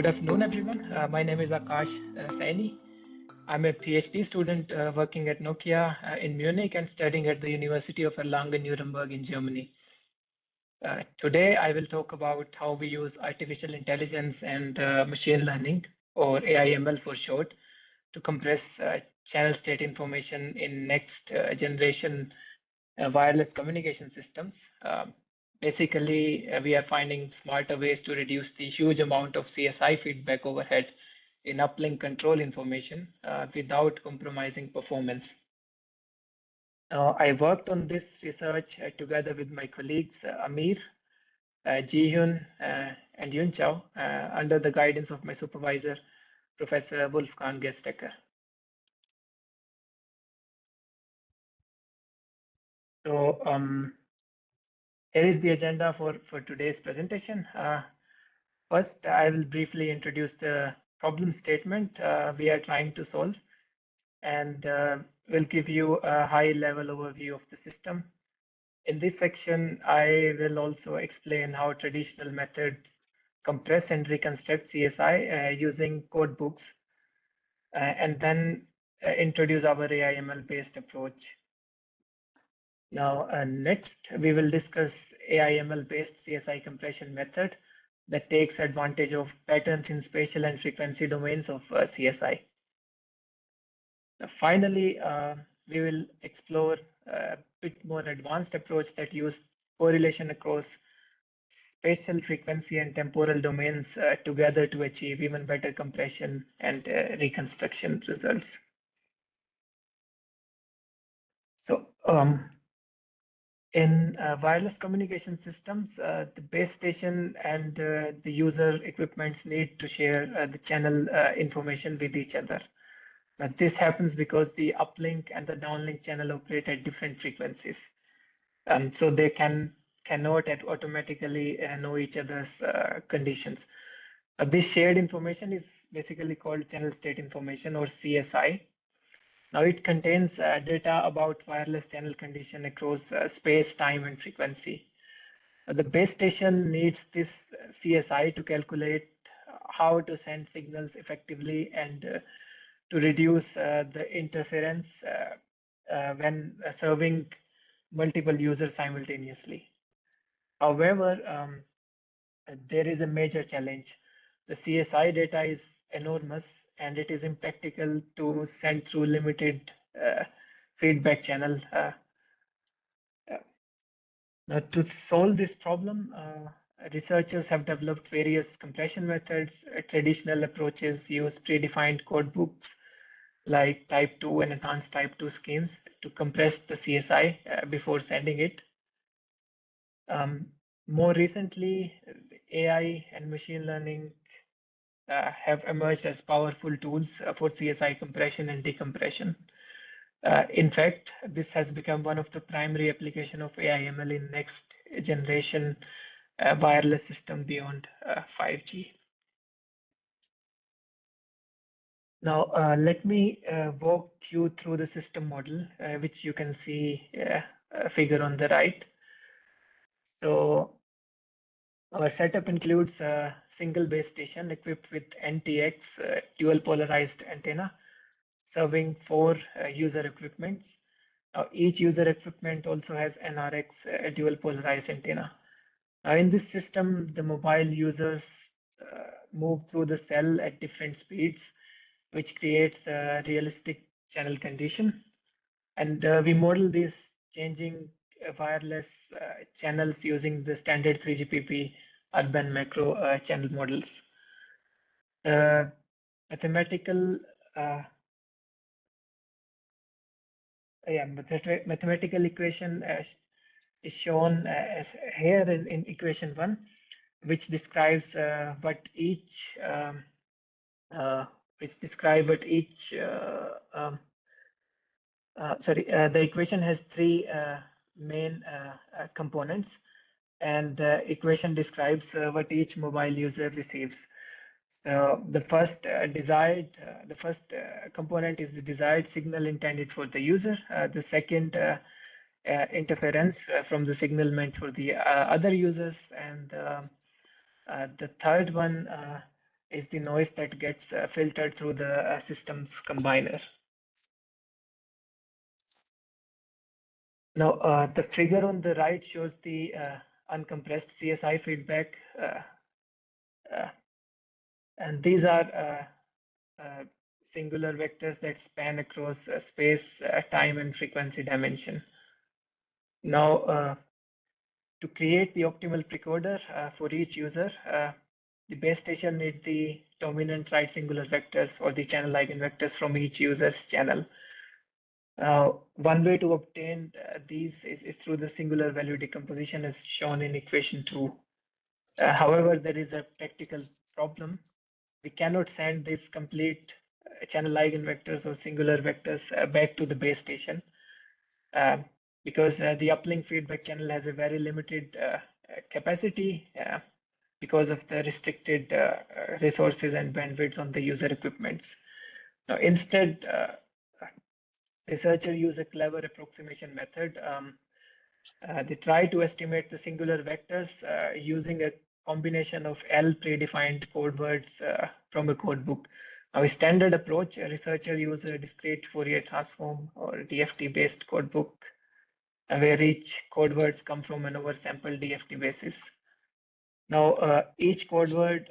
Good afternoon, everyone. My name is Aakash Saini. I'm a PhD student working at Nokia in Munich and studying at the University of Erlangen-Nuremberg in Germany. Today, I will talk about how we use artificial intelligence and machine learning, or AIML for short, to compress channel state information in next generation wireless communication systems. Basically, we are finding smarter ways to reduce the huge amount of CSI feedback overhead in uplink control information without compromising performance. I worked on this research together with my colleagues Amir, Ji-Hyun, and Yun Chao under the guidance of my supervisor, Professor Wolfgang Gestecker. So here is the agenda for today's presentation. First, I will briefly introduce the problem statement we are trying to solve, and will give you a high-level overview of the system. In this section, I will also explain how traditional methods compress and reconstruct CSI using code books, and then introduce our AIML-based approach. Now, next, we will discuss AIML-based CSI compression method that takes advantage of patterns in spatial and frequency domains of CSI. Finally, we will explore a bit more advanced approach that use correlation across spatial frequency and temporal domains together to achieve even better compression and reconstruction results. So in wireless communication systems, the base station and the user equipments need to share the channel information with each other. This happens because the uplink and the downlink channel operate at different frequencies. So they cannot automatically know each other's conditions. This shared information is basically called channel state information, or CSI. Now it contains data about wireless channel condition across space, time, and frequency. The base station needs this CSI to calculate how to send signals effectively and to reduce the interference when serving multiple users simultaneously. However, there is a major challenge. The CSI data is enormous and it is impractical to send through limited feedback channel. Now, to solve this problem, researchers have developed various compression methods. Traditional approaches use predefined code books like type 2 and enhanced type 2 schemes to compress the CSI before sending it. More recently, AI and machine learning have emerged as powerful tools for CSI compression and decompression. In fact, this has become one of the primary application of AIML in next generation wireless system beyond 5G. Now, let me walk you through the system model, which you can see a figure on the right. So our setup includes a single base station equipped with NTX dual polarized antenna, serving 4 user equipments. Each user equipment also has NRX dual polarized antenna. In this system, the mobile users move through the cell at different speeds, which creates a realistic channel condition. And we model these changing wireless channels using the standard 3GPP urban macro channel models. Mathematical mathematical equation is shown as here in equation 1, which describes what each the equation has 3 main components, and the equation describes what each mobile user receives. So the first component is the desired signal intended for the user. The second interference from the signal meant for the other users, and the third one is the noise that gets filtered through the system's combiner. Now, the figure on the right shows the uncompressed CSI feedback, and these are singular vectors that span across space, time, and frequency dimension. Now, to create the optimal precoder for each user, the base station needs the dominant right singular vectors or the channel eigenvectors from each user's channel. One way to obtain these is through the singular value decomposition as shown in equation 2. However, there is a practical problem. We cannot send these complete channel eigenvectors or singular vectors back to the base station because the uplink feedback channel has a very limited capacity because of the restricted resources and bandwidth on the user equipments. Now, instead, researchers use a clever approximation method. They try to estimate the singular vectors using a combination of L predefined code words from a code book. Now, a standard approach, a researcher uses a discrete Fourier transform or DFT-based code book where each code words come from an oversampled DFT basis. Now, each code word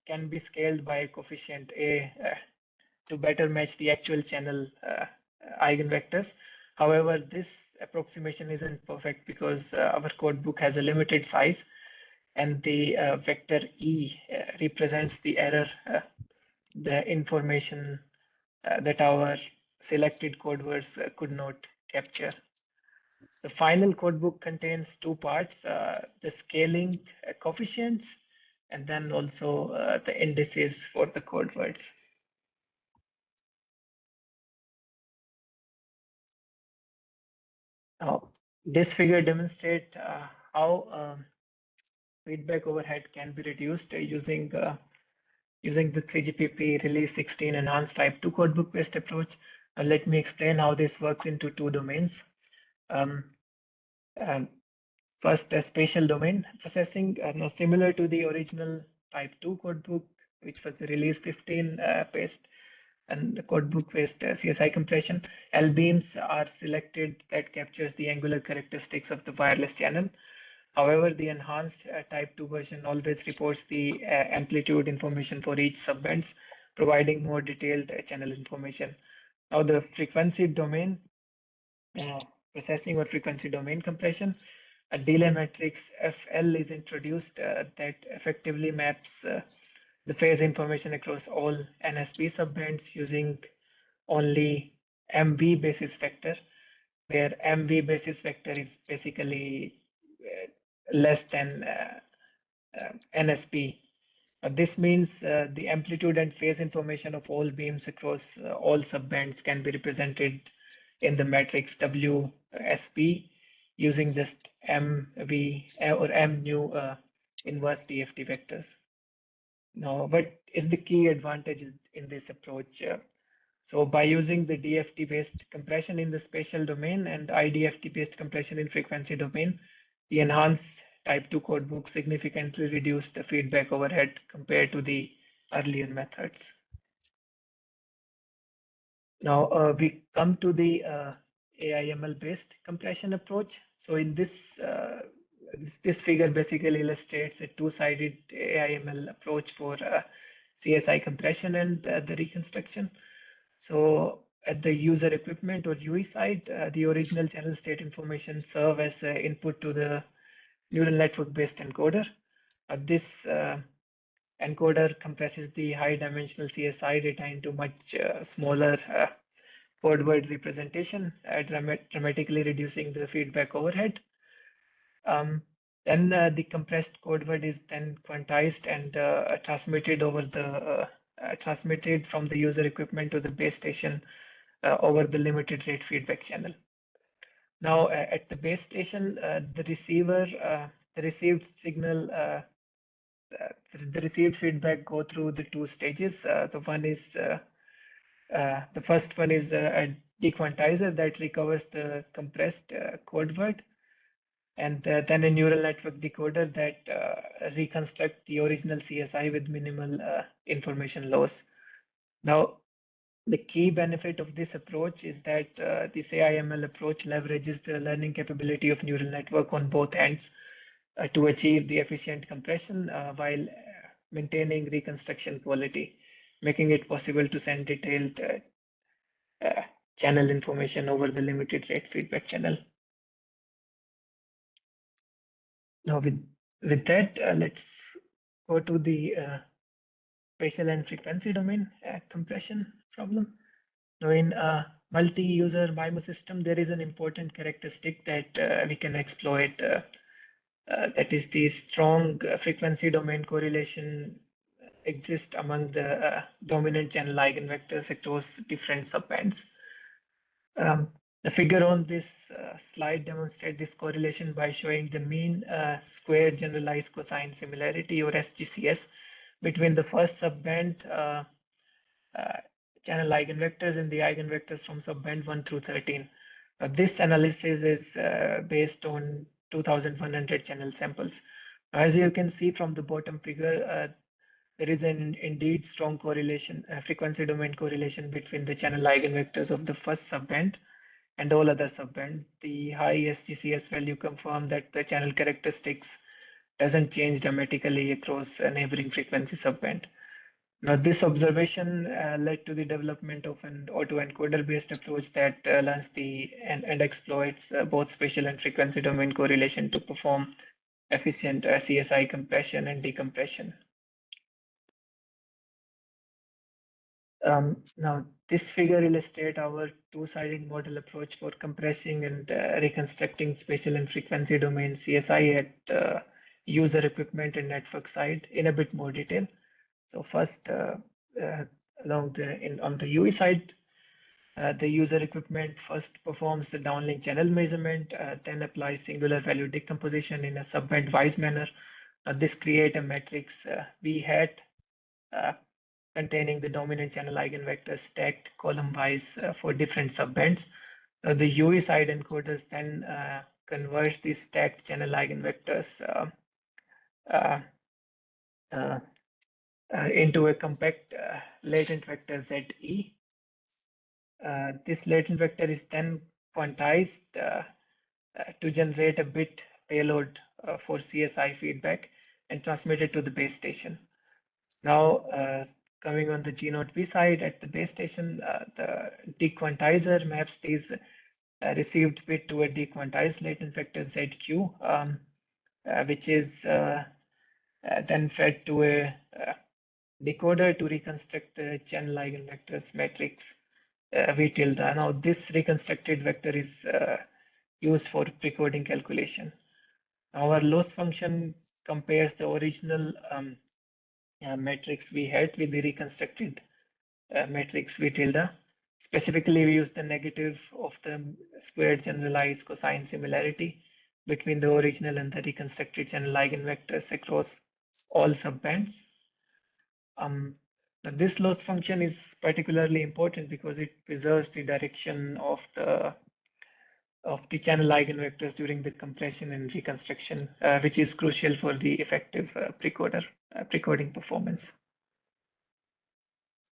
can be scaled by coefficient A to better match the actual channel eigenvectors. However, this approximation isn't perfect because our code book has a limited size and the vector E represents the error, the information that our selected code words could not capture. The final codebook contains two parts, the scaling coefficients, and then also the indices for the code words. Now, this figure demonstrates how feedback overhead can be reduced using the 3GPP release 16 enhanced type 2 codebook based approach. Let me explain how this works into two domains. First, spatial domain processing, now similar to the original type 2 codebook, which was the release 15 based and the codebook based CSI compression. L beams are selected that captures the angular characteristics of the wireless channel. However, the enhanced type 2 version always reports the amplitude information for each subbands, providing more detailed channel information. Now, the frequency domain processing or frequency domain compression, a delay matrix FL is introduced that effectively maps the phase information across all NSP subbands using only MV basis vector, where MV basis vector is basically less than NSP. This means the amplitude and phase information of all beams across all subbands can be represented in the matrix WSP using just MV or MNU inverse DFT vectors. Now, what is the key advantage in this approach? So by using the DFT-based compression in the spatial domain and IDFT-based compression in frequency domain, the enhanced type 2 codebook significantly reduced the feedback overhead compared to the earlier methods. Now we come to the AIML-based compression approach. So in this figure basically illustrates a two-sided AIML approach for CSI compression and the reconstruction. So at the user equipment or UE side, the original channel state information serve as input to the neural network-based encoder. This encoder compresses the high-dimensional CSI data into much smaller code word representation, dramatically reducing the feedback overhead. Then the compressed code word is then quantized and transmitted over the transmitted from the user equipment to the base station over the limited rate feedback channel. Now at the base station, the receiver, the received signal, the received feedback go through the two stages. The first one is a dequantizer that recovers the compressed code word. and then a neural network decoder that reconstruct the original CSI with minimal information loss. Now, the key benefit of this approach is that this AI/ML approach leverages the learning capability of neural network on both ends to achieve the efficient compression while maintaining reconstruction quality, making it possible to send detailed channel information over the limited rate feedback channel. Now, with that, let's go to the spatial and frequency domain compression problem. Now, in a multi-user MIMO system, there is an important characteristic that we can exploit. That is the strong frequency domain correlation exist among the dominant channel eigenvectors across different subbands. The figure on this slide demonstrates this correlation by showing the mean square generalized cosine similarity, or SGCS, between the first subband channel eigenvectors and the eigenvectors from subband 1 through 13. This analysis is based on 2100 channel samples. As you can see from the bottom figure, there is an indeed strong correlation, frequency domain correlation between the channel eigenvectors of the first subband and all other subband. The high SGCS value confirm that the channel characteristics doesn't change dramatically across a neighboring frequency subband. Now, this observation led to the development of an autoencoder-based approach that learns and exploits both spatial and frequency domain correlation to perform efficient CSI compression and decompression. Now, this figure illustrates our two-sided model approach for compressing and reconstructing spatial and frequency domain CSI at user equipment and network side in a bit more detail. So first, on the UE side, the user equipment first performs the downlink channel measurement, then applies singular value decomposition in a subband-wise manner. This creates a matrix V hat containing the dominant channel eigenvectors stacked column-wise for different subbands. The UE side encoders then converts these stacked channel eigenvectors into a compact latent vector ZE. This latent vector is then quantized to generate a bit payload for CSI feedback and transmitted to the base station. Now, coming on the G0B side, at the base station, the dequantizer maps these received bit to a dequantized latent vector ZQ, which is then fed to a decoder to reconstruct the channel eigenvectors matrix V tilde. Now, this reconstructed vector is used for precoding calculation. Our loss function compares the original matrix we had with the reconstructed matrix V tilde. Specifically, we use the negative of the squared generalized cosine similarity between the original and the reconstructed channel eigenvectors across all subbands. This loss function is particularly important because it preserves the direction of the channel eigenvectors during the compression and reconstruction, which is crucial for the effective precoding performance.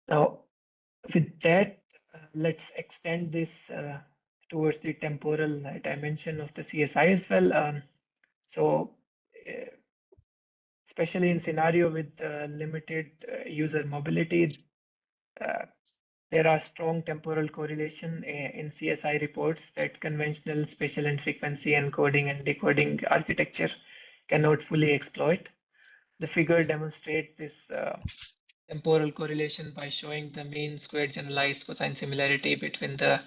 Now, with that, let's extend this towards the temporal dimension of the CSI as well. Especially in scenario with limited user mobility, there are strong temporal correlation in CSI reports that conventional spatial and frequency encoding and decoding architecture cannot fully exploit. The figure demonstrates this temporal correlation by showing the mean squared generalized cosine similarity between the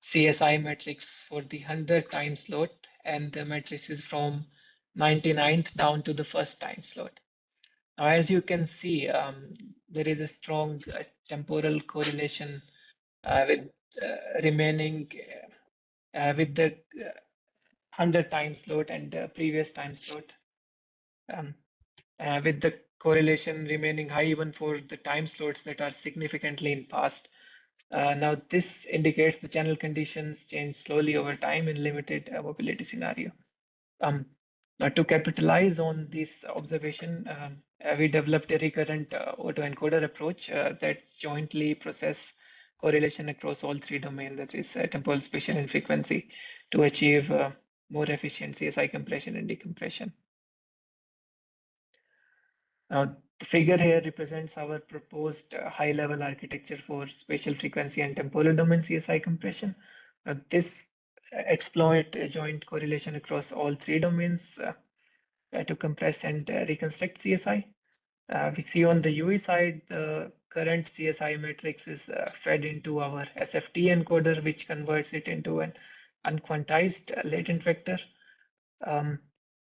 CSI matrix for the 100 time slot and the matrices from 99th down to the first time slot. Now, as you can see, there is a strong temporal correlation with remaining with the 100 time slot and the previous time slot, with the correlation remaining high even for the time slots that are significantly in past. Now, this indicates the channel conditions change slowly over time in limited mobility scenario. Now, to capitalize on this observation, we developed a recurrent autoencoder approach that jointly process correlation across all three domains, that is temporal, spatial, and frequency, to achieve more efficient CSI compression and decompression. Now, the figure here represents our proposed high-level architecture for spatial frequency and temporal domain CSI compression. This exploit joint correlation across all three domains to compress and reconstruct CSI. We see on the UE side, the current CSI matrix is fed into our SFT encoder, which converts it into an unquantized latent vector.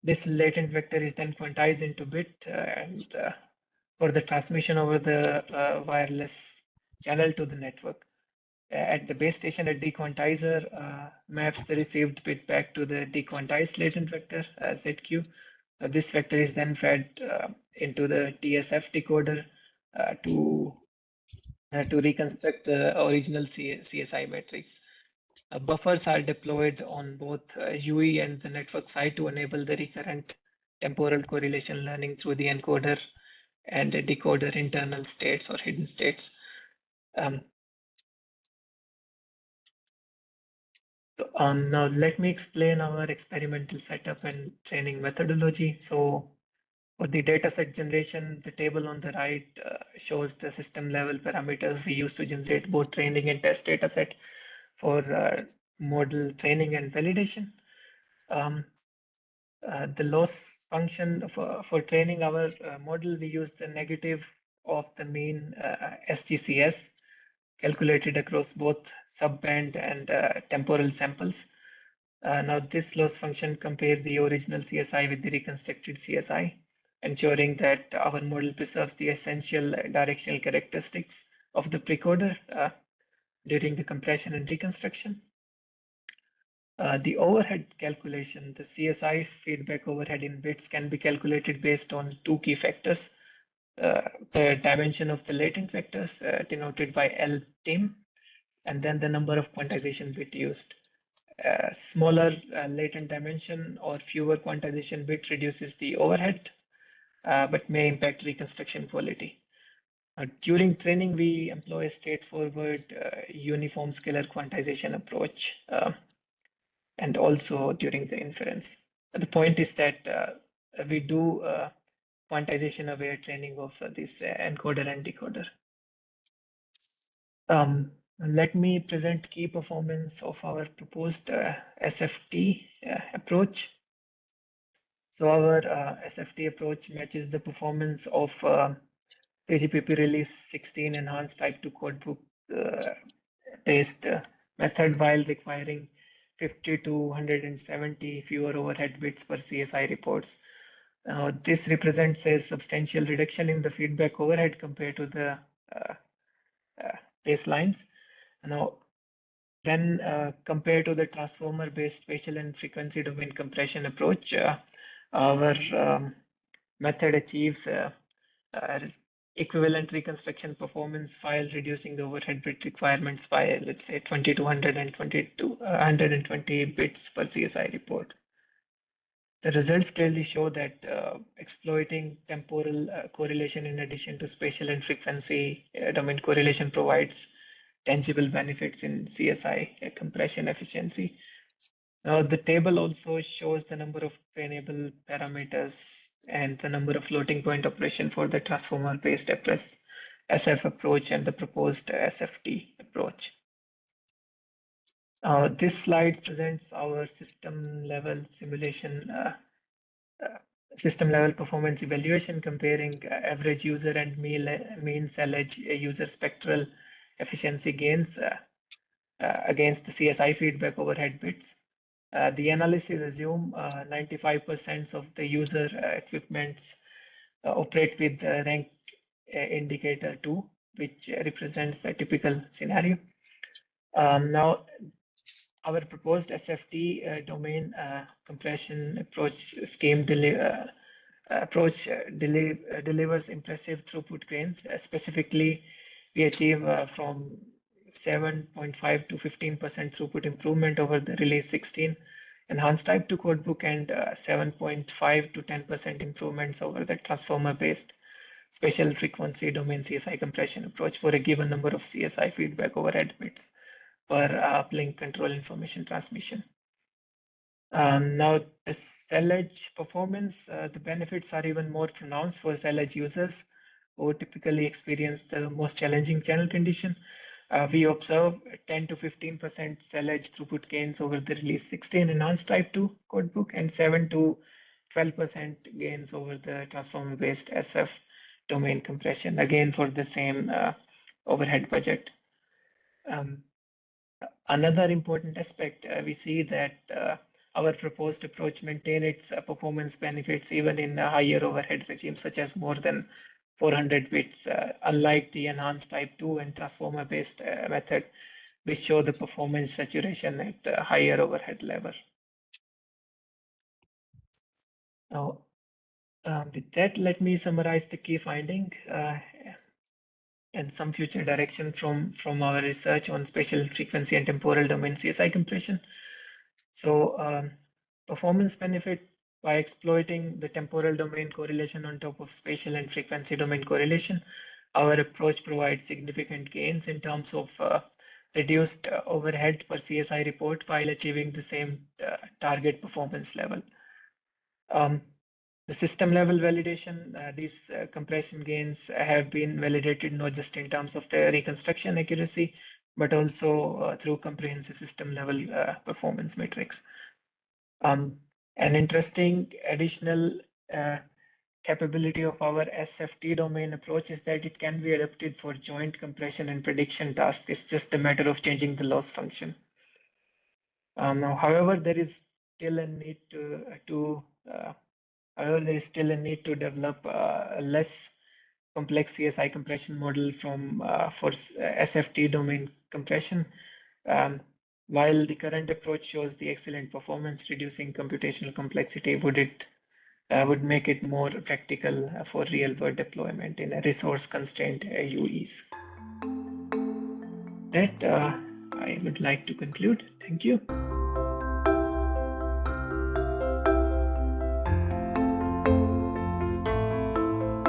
This latent vector is then quantized into bit and for the transmission over the wireless channel to the network. At the base station, a dequantizer maps the received bit back to the dequantized latent vector ZQ. This vector is then fed into the TSF decoder to reconstruct the original CSI matrix. Buffers are deployed on both UE and the network side to enable the recurrent temporal correlation learning through the encoder and the decoder internal states or hidden states. Now let me explain our experimental setup and training methodology. So for the dataset generation, the table on the right shows the system level parameters we use to generate both training and test dataset for model training and validation. The loss function for training our model, we use the negative of the mean SGCS calculated across both subband and temporal samples. Now this loss function compares the original CSI with the reconstructed CSI, ensuring that our model preserves the essential directional characteristics of the precoder during the compression and reconstruction. The overhead calculation, the CSI feedback overhead in bits can be calculated based on two key factors. The dimension of the latent vectors denoted by LTIM, and then the number of quantization bit used. Smaller latent dimension or fewer quantization bit reduces the overhead, but may impact reconstruction quality. During training, we employ a straightforward uniform scalar quantization approach, and also during the inference. The point is that we do quantization aware training of this encoder and decoder. Let me present key performance of our proposed SFT approach. So our SFT approach matches the performance of PGPP release 16 enhanced type 2 codebook based method while requiring 50 to 170 fewer overhead bits per CSI reports. This represents a substantial reduction in the feedback overhead compared to the baselines. Now, when compared to the transformer-based spatial and frequency domain compression approach, our method achieves equivalent reconstruction performance while reducing the overhead bit requirements by, let's say, 20 to 120 bits per CSI report. The results clearly show that exploiting temporal correlation in addition to spatial and frequency domain correlation provides tangible benefits in CSI compression efficiency. Now, the table also shows the number of trainable parameters and the number of floating point operation for the transformer-based SF approach and the proposed SFT approach. This slide presents our system-level simulation, system-level performance evaluation comparing average user and mean cell edge user spectral efficiency gains against the CSI feedback overhead bits. The analysis assume 95% of the user equipments operate with rank indicator 2, which represents a typical scenario. Now, our proposed SFT domain compression approach scheme delivers impressive throughput gains. Specifically, we achieve from 7.5 to 15% throughput improvement over the release 16 enhanced type 2 codebook and 7.5 to 10% improvements over the transformer-based special frequency domain CSI compression approach for a given number of CSI feedback overhead bits per uplink control information transmission. Now, the cell edge performance, the benefits are even more pronounced for cell edge users who typically experience the most challenging channel condition. We observe 10 to 15% cell edge throughput gains over the release 16 enhanced type 2 codebook and 7 to 12% gains over the transformer-based SF domain compression, again for the same overhead budget. Another important aspect, we see that our proposed approach maintains its performance benefits even in a higher overhead regime, such as more than 400 bits, unlike the enhanced type 2 and transformer-based method, which show the performance saturation at a higher overhead level. Now, with that, let me summarize the key finding and some future direction from our research on spatial frequency and temporal domain CSI compression. So performance benefit by exploiting the temporal domain correlation on top of spatial and frequency domain correlation, our approach provides significant gains in terms of reduced overhead per CSI report while achieving the same target performance level. The system level validation, these compression gains have been validated not just in terms of the reconstruction accuracy, but also through comprehensive system level performance metrics. An interesting additional capability of our SFT domain approach is that it can be adapted for joint compression and prediction tasks. It's just a matter of changing the loss function. Now, however, there is still a need to develop a less complex CSI compression model for SFT domain compression. While the current approach shows the excellent performance, reducing computational complexity would make it more practical for real-world deployment in a resource-constrained UEs. That I would like to conclude. Thank you.